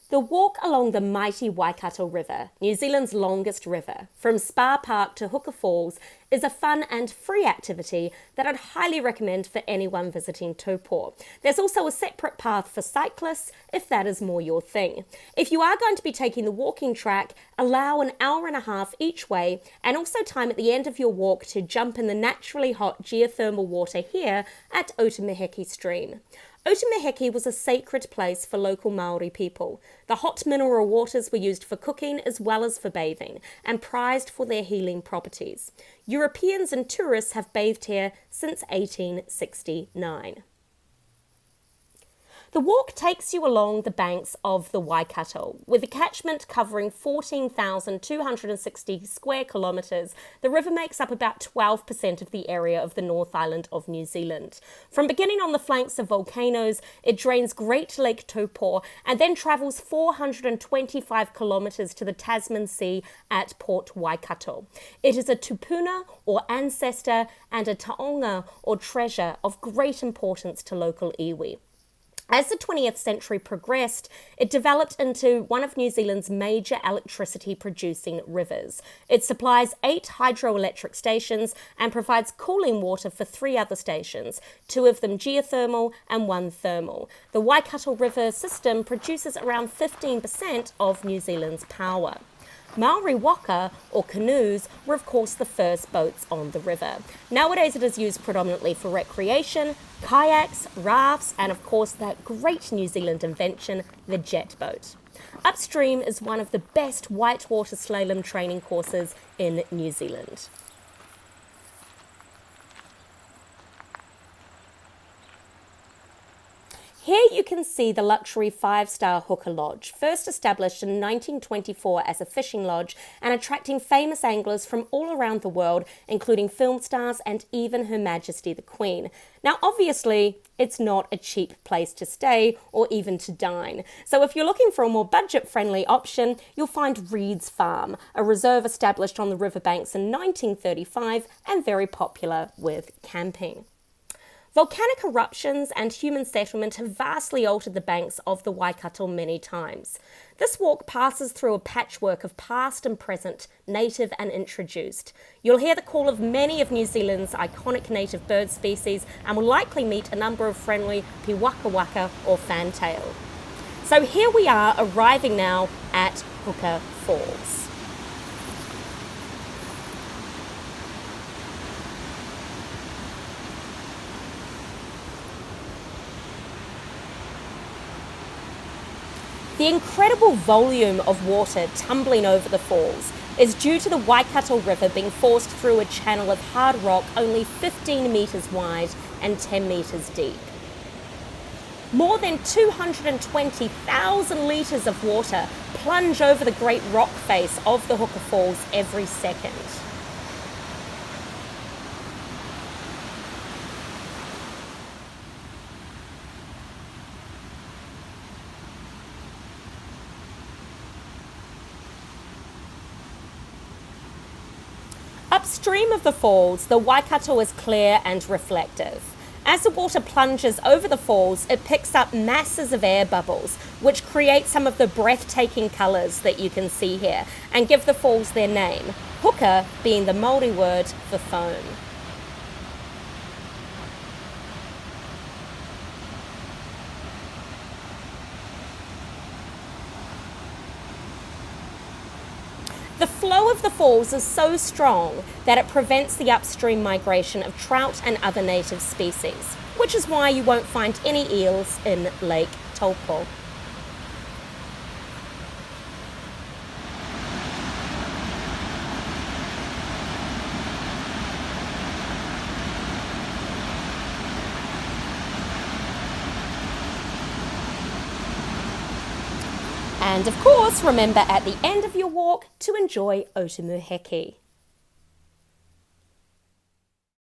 The walk along the mighty Waikato River, New Zealand's longest river, from Spa Park to Huka Falls, is a fun and free activity that I'd highly recommend for anyone visiting Taupō. There's also a separate path for cyclists if that is more your thing. If you are going to be taking the walking track, allow an hour and a half each way, and also time at the end of your walk to jump in the naturally hot geothermal water here at Otameheki Stream. Otameheki was a sacred place for local Maori people. The hot mineral waters were used for cooking as well as for bathing, and prized for their healing properties. Europeans and tourists have bathed here since 1869. The walk takes you along the banks of the Waikato. With a catchment covering 14,260 square kilometres, the river makes up about 12% of the area of the North Island of New Zealand. From beginning on the flanks of volcanoes, it drains Great Lake Taupō and then travels 425 kilometres to the Tasman Sea at Port Waikato. It is a tupuna or ancestor and a taonga or treasure of great importance to local iwi. As the 20th century progressed, it developed into one of New Zealand's major electricity producing rivers. It supplies 8 hydroelectric stations and provides cooling water for 3 other stations, 2 of them geothermal and 1 thermal. The Waikato River system produces around 15% of New Zealand's power. Maori waka, or canoes, were of course the first boats on the river. Nowadays it is used predominantly for recreation, kayaks, rafts, and of course that great New Zealand invention, the jet boat. Upstream is one of the best whitewater slalom training courses in New Zealand. Here you can see the luxury 5-star Huka Lodge, first established in 1924 as a fishing lodge and attracting famous anglers from all around the world, including film stars and even Her Majesty the Queen. Now obviously, it's not a cheap place to stay or even to dine. So if you're looking for a more budget-friendly option, you'll find Reed's Farm, a reserve established on the riverbanks in 1935 and very popular with camping. Volcanic eruptions and human settlement have vastly altered the banks of the Waikato many times. This walk passes through a patchwork of past and present, native and introduced. You'll hear the call of many of New Zealand's iconic native bird species and will likely meet a number of friendly piwakawaka or fantail. So here we are arriving now at Huka Falls. The incredible volume of water tumbling over the falls is due to the Waikato River being forced through a channel of hard rock only 15 metres wide and 10 metres deep. More than 220,000 litres of water plunge over the great rock face of the Huka Falls every second. Upstream of the falls, the Waikato is clear and reflective. As the water plunges over the falls, it picks up masses of air bubbles, which create some of the breathtaking colours that you can see here, and give the falls their name, Huka being the Māori word for foam. The flow of the falls is so strong that it prevents the upstream migration of trout and other native species, which is why you won't find any eels in Lake Taupō. And of course, remember at the end of your walk to enjoy Otameheki.